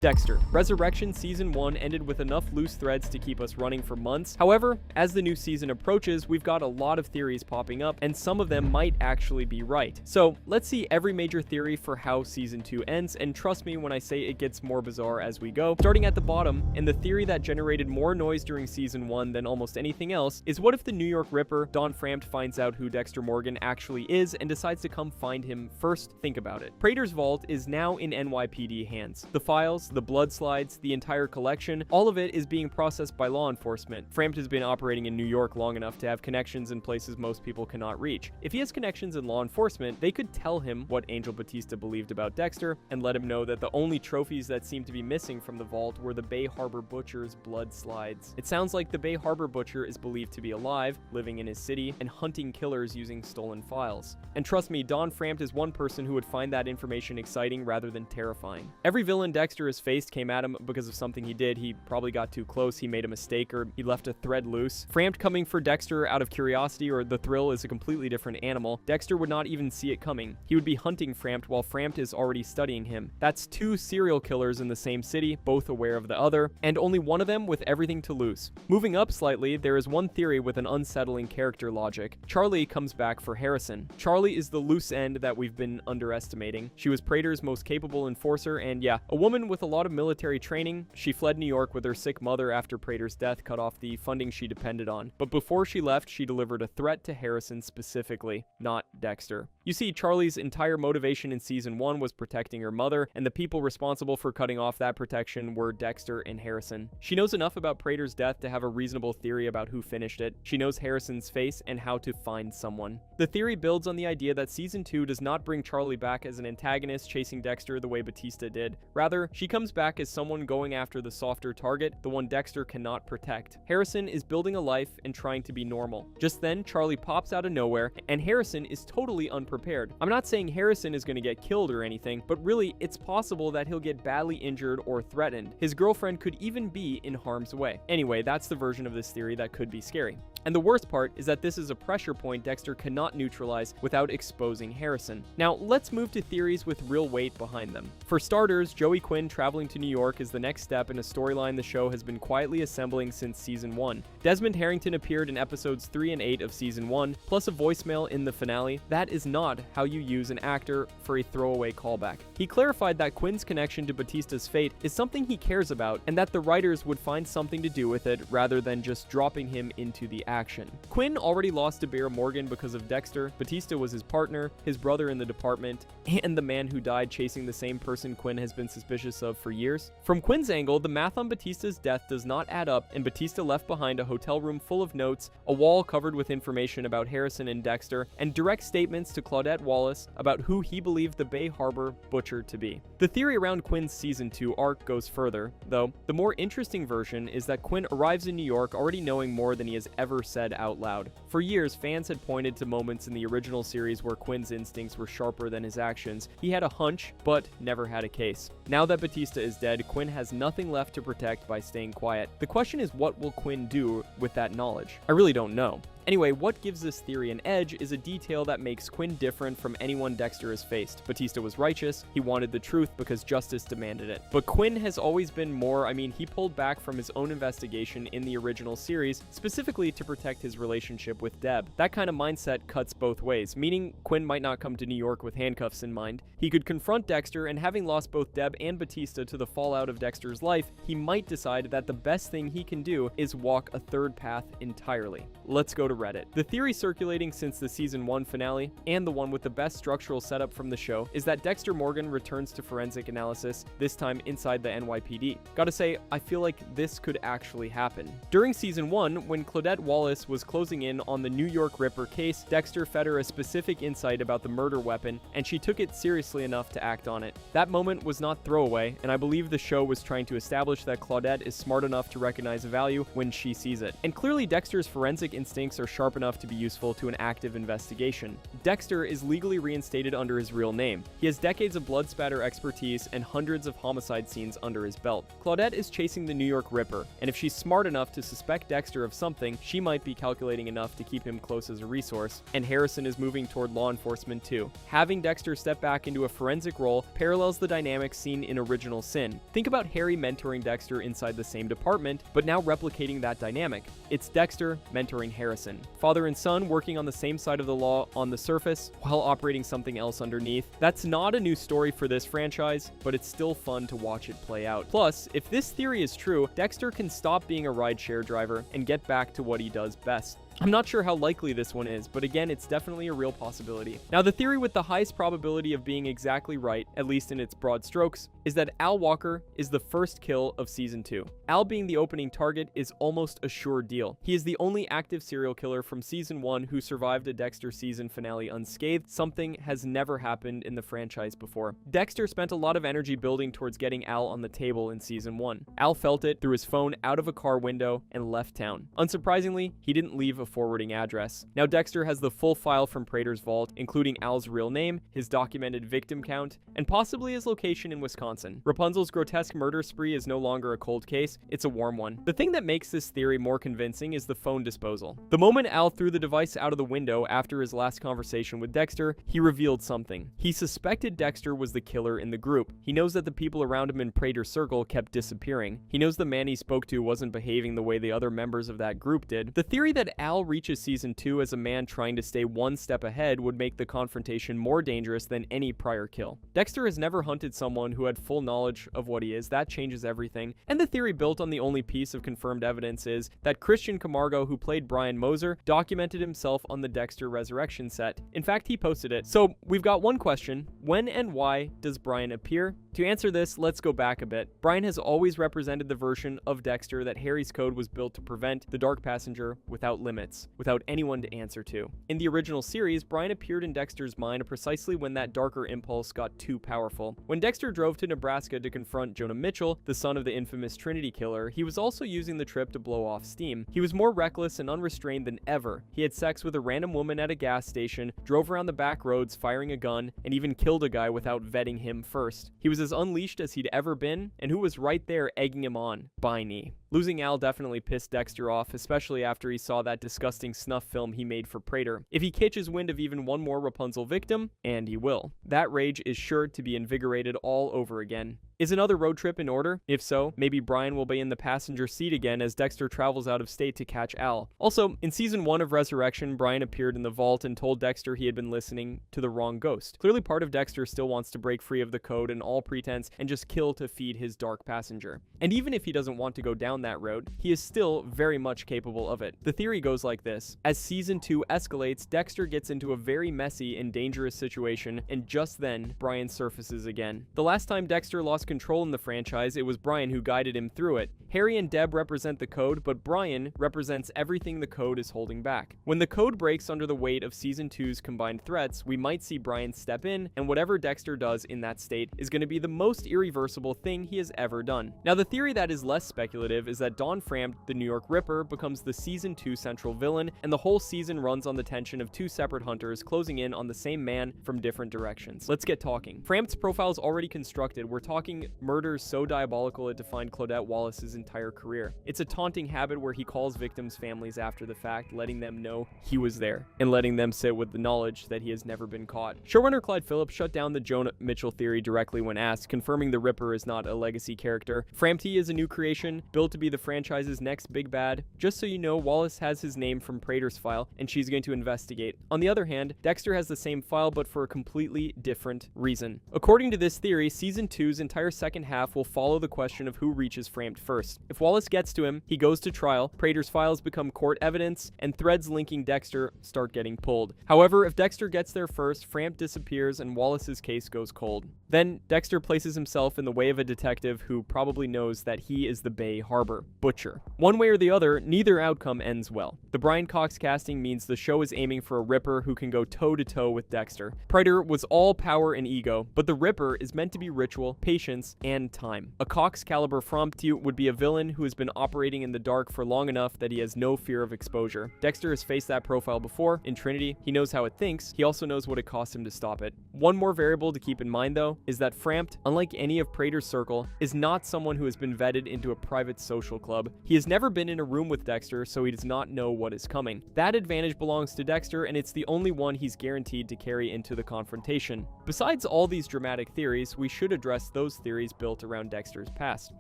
Dexter. Resurrection Season 1 ended with enough loose threads to keep us running for months. However, as the new season approaches, we've got a lot of theories popping up, and some of them might actually be right. So, let's see every major theory for how Season 2 ends, and trust me when I say it gets more bizarre as we go. Starting at the bottom, and the theory that generated more noise during Season 1 than almost anything else, is what if the New York Ripper, Don Frampt, finds out who Dexter Morgan actually is and decides to come find him first? Think about it. Prater's vault is now in NYPD hands. The files, the blood slides, the entire collection, all of it is being processed by law enforcement. Frampt has been operating in New York long enough to have connections in places most people cannot reach. If he has connections in law enforcement, they could tell him what Angel Batista believed about Dexter and let him know that the only trophies that seemed to be missing from the vault were the Bay Harbor Butcher's blood slides. It sounds like the Bay Harbor Butcher is believed to be alive, living in his city, and hunting killers using stolen files. And trust me, Don Frampt is one person who would find that information exciting rather than terrifying. Every villain Dexter has faced came at him because of something he did. He probably got too close, he made a mistake, or he left a thread loose. Frampt coming for Dexter out of curiosity or the thrill is a completely different animal. Dexter would not even see it coming. He would be hunting Frampt while Frampt is already studying him. That's two serial killers in the same city, both aware of the other, and only one of them with everything to lose. Moving up slightly, there is one theory with an unsettling character logic. Charlie comes back for Harrison. Charlie is the loose end that we've been underestimating. She was Prater's most capable enforcer, and yeah, a woman with a lot of military training. She fled New York with her sick mother after Prater's death cut off the funding she depended on. But before she left, she delivered a threat to Harrison specifically, not Dexter. You see, Charlie's entire motivation in Season 1 was protecting her mother, and the people responsible for cutting off that protection were Dexter and Harrison. She knows enough about Prater's death to have a reasonable theory about who finished it. She knows Harrison's face and how to find someone. The theory builds on the idea that Season 2 does not bring Charlie back as an antagonist chasing Dexter the way Batista did. Rather, she comes back as someone going after the softer target, the one Dexter cannot protect. Harrison is building a life and trying to be normal. Just then, Charlie pops out of nowhere, and Harrison is totally unprepared. I'm not saying Harrison is going to get killed or anything, but really, it's possible that he'll get badly injured or threatened. His girlfriend could even be in harm's way. Anyway, that's the version of this theory that could be scary. And the worst part is that this is a pressure point Dexter cannot neutralize without exposing Harrison. Now, let's move to theories with real weight behind them. For starters, Joey Quinn traveling to New York is the next step in a storyline the show has been quietly assembling since Season 1. Desmond Harrington appeared in episodes 3 and 8 of Season 1, plus a voicemail in the finale. That is not how you use an actor for a throwaway callback. He clarified that Quinn's connection to Batista's fate is something he cares about, and that the writers would find something to do with it rather than just dropping him into the action. Quinn already lost to Bear Morgan because of Dexter. Batista was his partner, his brother in the department, and the man who died chasing the same person Quinn has been suspicious of for years. From Quinn's angle, the math on Batista's death does not add up, and Batista left behind a hotel room full of notes, a wall covered with information about Harrison and Dexter, and direct statements to Claudette Wallace about who he believed the Bay Harbor Butcher to be. The theory around Quinn's Season 2 arc goes further, though. The more interesting version is that Quinn arrives in New York already knowing more than he has ever said out loud. For years, fans had pointed to moments in the original series where Quinn's instincts were sharper than his actions. He had a hunch, but never had a case. Now that Batista is dead, Quinn has nothing left to protect by staying quiet. The question is, what will Quinn do with that knowledge? I really don't know. Anyway, what gives this theory an edge is a detail that makes Quinn different from anyone Dexter has faced. Batista was righteous, he wanted the truth because justice demanded it. But Quinn has always been more, he pulled back from his own investigation in the original series, specifically to protect his relationship with Deb. That kind of mindset cuts both ways, meaning Quinn might not come to New York with handcuffs in mind. He could confront Dexter, and having lost both Deb and Batista to the fallout of Dexter's life, he might decide that the best thing he can do is walk a third path entirely. Let's go to Reddit. The theory circulating since the Season 1 finale, and the one with the best structural setup from the show, is that Dexter Morgan returns to forensic analysis, this time inside the NYPD. Gotta say, I feel like this could actually happen. During Season 1, when Claudette Wallace was closing in on the New York Ripper case, Dexter fed her a specific insight about the murder weapon, and she took it seriously enough to act on it. That moment was not throwaway, and I believe the show was trying to establish that Claudette is smart enough to recognize value when she sees it. And clearly Dexter's forensic instincts are sharp enough to be useful to an active investigation. Dexter is legally reinstated under his real name. He has decades of blood spatter expertise and hundreds of homicide scenes under his belt. Claudette is chasing the New York Ripper, and if she's smart enough to suspect Dexter of something, she might be calculating enough to keep him close as a resource, and Harrison is moving toward law enforcement too. Having Dexter step back into a forensic role parallels the dynamics seen in Original Sin. Think about Harry mentoring Dexter inside the same department, but now replicating that dynamic. It's Dexter mentoring Harrison. Father and son working on the same side of the law on the surface, while operating something else underneath. That's not a new story for this franchise, but it's still fun to watch it play out. Plus, if this theory is true, Dexter can stop being a rideshare driver and get back to what he does best. I'm not sure how likely this one is, but again, it's definitely a real possibility. Now, the theory with the highest probability of being exactly right, at least in its broad strokes, is that Al Walker is the first kill of Season 2. Al being the opening target is almost a sure deal. He is the only active serial killer from Season 1 who survived a Dexter season finale unscathed. Something has never happened in the franchise before. Dexter spent a lot of energy building towards getting Al on the table in Season 1. Al felt it through his phone out of a car window and left town. Unsurprisingly, he didn't leave a forwarding address. Now Dexter has the full file from Prater's vault, including Al's real name, his documented victim count, and possibly his location in Wisconsin. Rapunzel's grotesque murder spree is no longer a cold case, it's a warm one. The thing that makes this theory more convincing is the phone disposal. The moment Al threw the device out of the window after his last conversation with Dexter, he revealed something. He suspected Dexter was the killer in the group. He knows that the people around him in Prater's circle kept disappearing. He knows the man he spoke to wasn't behaving the way the other members of that group did. The theory that Al reaches Season 2 as a man trying to stay one step ahead would make the confrontation more dangerous than any prior kill. Dexter has never hunted someone who had full knowledge of what he is. That changes everything. And the theory built on the only piece of confirmed evidence is that Christian Camargo, who played Brian Moser, documented himself on the Dexter Resurrection set. In fact, he posted it. So we've got one question: when and why does Brian appear? To answer this, let's go back a bit. Brian has always represented the version of Dexter that Harry's code was built to prevent, the Dark Passenger without limits, without anyone to answer to. In the original series, Brian appeared in Dexter's mind precisely when that darker impulse got too powerful. When Dexter drove to Nebraska to confront Jonah Mitchell, the son of the infamous Trinity Killer, he was also using the trip to blow off steam. He was more reckless and unrestrained than ever. He had sex with a random woman at a gas station, drove around the back roads firing a gun, and even killed a guy without vetting him first. He was as unleashed as he'd ever been, and who was right there egging him on? Biney. Losing Al definitely pissed Dexter off, especially after he saw that disgusting snuff film he made for Prater. If he catches wind of even one more Rapunzel victim, and he will, that rage is sure to be invigorated all over again. Is another road trip in order? If so, maybe Brian will be in the passenger seat again as Dexter travels out of state to catch Al. Also, in Season 1 of Resurrection, Brian appeared in the vault and told Dexter he had been listening to the wrong ghost. Clearly part of Dexter still wants to break free of the code and all pretense and just kill to feed his dark passenger. And even if he doesn't want to go down that road, he is still very much capable of it. The theory goes like this: as Season 2 escalates, Dexter gets into a very messy and dangerous situation, and just then, Brian surfaces again. The last time Dexter lost control in the franchise, it was Brian who guided him through it. Harry and Deb represent the code, but Brian represents everything the code is holding back. When the code breaks under the weight of Season 2's combined threats, we might see Brian step in, and whatever Dexter does in that state is going to be the most irreversible thing he has ever done. Now, the theory that is less speculative is that Don Frampt, the New York Ripper, becomes the Season 2 central villain, and the whole season runs on the tension of two separate hunters closing in on the same man from different directions. Let's get talking. Frampt's profile is already constructed. We're talking murders so diabolical it defined Claudette Wallace's entire career. It's a taunting habit where he calls victims' families after the fact, letting them know he was there, and letting them sit with the knowledge that he has never been caught. Showrunner Clyde Phillips shut down the Jonah Mitchell theory directly when asked, confirming the Ripper is not a legacy character. Frampt is a new creation, built to be the franchise's next big bad. Just so you know, Wallace has his name from Prater's file, and she's going to investigate. On the other hand, Dexter has the same file, but for a completely different reason. According to this theory, Season 2's entire second half will follow the question of who reaches Frampt first. If Wallace gets to him, he goes to trial, Prater's files become court evidence, and threads linking Dexter start getting pulled. However, if Dexter gets there first, Frampt disappears and Wallace's case goes cold. Then, Dexter places himself in the way of a detective who probably knows that he is the Bay Harbor Butcher. One way or the other, neither outcome ends well. The Brian Cox casting means the show is aiming for a Ripper who can go toe-to-toe with Dexter. Prater was all power and ego, but the Ripper is meant to be ritual, patient, patience, and time. A Cox-caliber promptu would be a villain who has been operating in the dark for long enough that he has no fear of exposure. Dexter has faced that profile before. In Trinity, he knows how it thinks. He also knows what it costs him to stop it. One more variable to keep in mind, though, is that Frampt, unlike any of Prater's circle, is not someone who has been vetted into a private social club. He has never been in a room with Dexter, so he does not know what is coming. That advantage belongs to Dexter, and it's the only one he's guaranteed to carry into the confrontation. Besides all these dramatic theories, we should address those theories built around Dexter's past.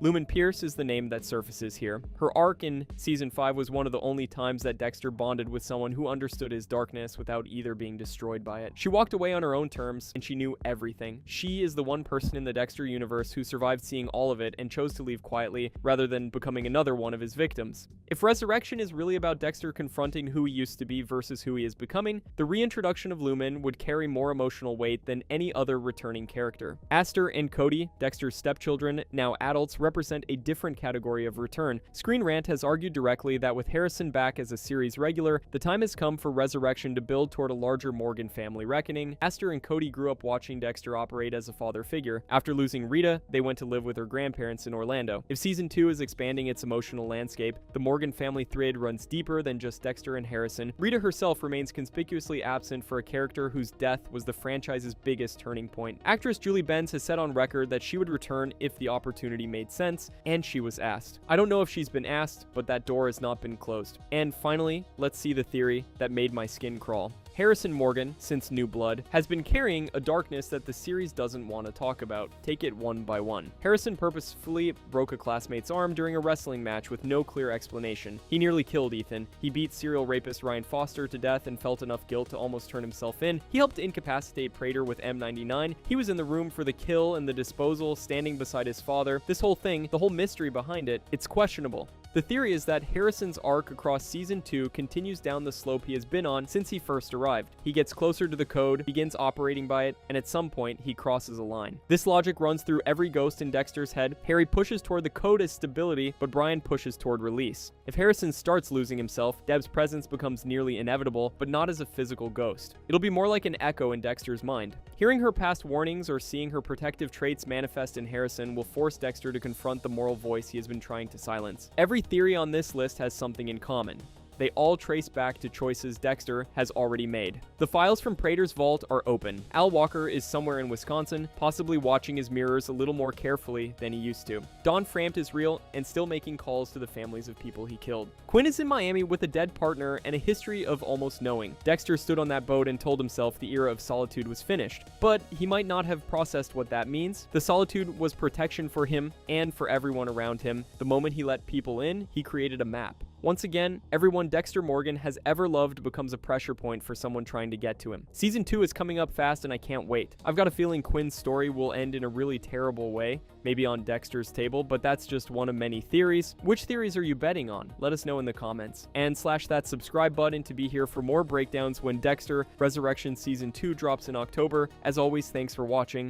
Lumen Pierce is the name that surfaces here. Her arc in Season 5 was one of the only times that Dexter bonded with someone who understood his darkness without either being destroyed by it. She walked away on her own terms, and she knew everything. She is the one person in the Dexter universe who survived seeing all of it and chose to leave quietly rather than becoming another one of his victims. If Resurrection is really about Dexter confronting who he used to be versus who he is becoming, the reintroduction of Lumen would carry more emotional weight than any other returning character. Aster and Cody, Dexter's stepchildren, now adults, represent a different category of return. Screen Rant has argued directly that with Harrison back as a series regular, the time has come for Resurrection to build toward a larger Morgan family reckoning. Aster and Cody grew up watching Dexter operate as a father figure. After losing Rita, they went to live with her grandparents in Orlando. If Season 2 is expanding its emotional landscape, the Morgan family thread runs deeper than just Dexter and Harrison. Rita herself remains conspicuously absent for a character whose death was the franchise's biggest turning point. Actress Julie Benz has said on record that she would return if the opportunity made sense, and she was asked. I don't know if she's been asked, but that door has not been closed. And finally, let's see the theory that made my skin crawl. Harrison Morgan, since New Blood, has been carrying a darkness that the series doesn't want to talk about. Take it one by one. Harrison purposefully broke a classmate's arm during a wrestling match with no clear explanation. He nearly killed Ethan. He beat serial rapist Ryan Foster to death and felt enough guilt to almost turn himself in. He helped incapacitate Prater with M99. He was in the room for the kill and the disposal, standing beside his father. This whole thing, the whole mystery behind it, it's questionable. The theory is that Harrison's arc across Season 2 continues down the slope he has been on since he first arrived. He gets closer to the code, begins operating by it, and at some point, he crosses a line. This logic runs through every ghost in Dexter's head. Harry pushes toward the code as stability, but Brian pushes toward release. If Harrison starts losing himself, Deb's presence becomes nearly inevitable, but not as a physical ghost. It'll be more like an echo in Dexter's mind. Hearing her past warnings or seeing her protective traits manifest in Harrison will force Dexter to confront the moral voice he has been trying to silence. Every theory on this list has something in common. They all trace back to choices Dexter has already made. The files from Prater's vault are open. Al Walker is somewhere in Wisconsin, possibly watching his mirrors a little more carefully than he used to. Don Frampt is real and still making calls to the families of people he killed. Quinn is in Miami with a dead partner and a history of almost knowing. Dexter stood on that boat and told himself the era of solitude was finished, but he might not have processed what that means. The solitude was protection for him and for everyone around him. The moment he let people in, he created a map. Once again, everyone Dexter Morgan has ever loved becomes a pressure point for someone trying to get to him. Season 2 is coming up fast and I can't wait. I've got a feeling Quinn's story will end in a really terrible way, maybe on Dexter's table, but that's just one of many theories. Which theories are you betting on? Let us know in the comments. And slash that subscribe button to be here for more breakdowns when Dexter Resurrection Season 2 drops in October. As always, thanks for watching.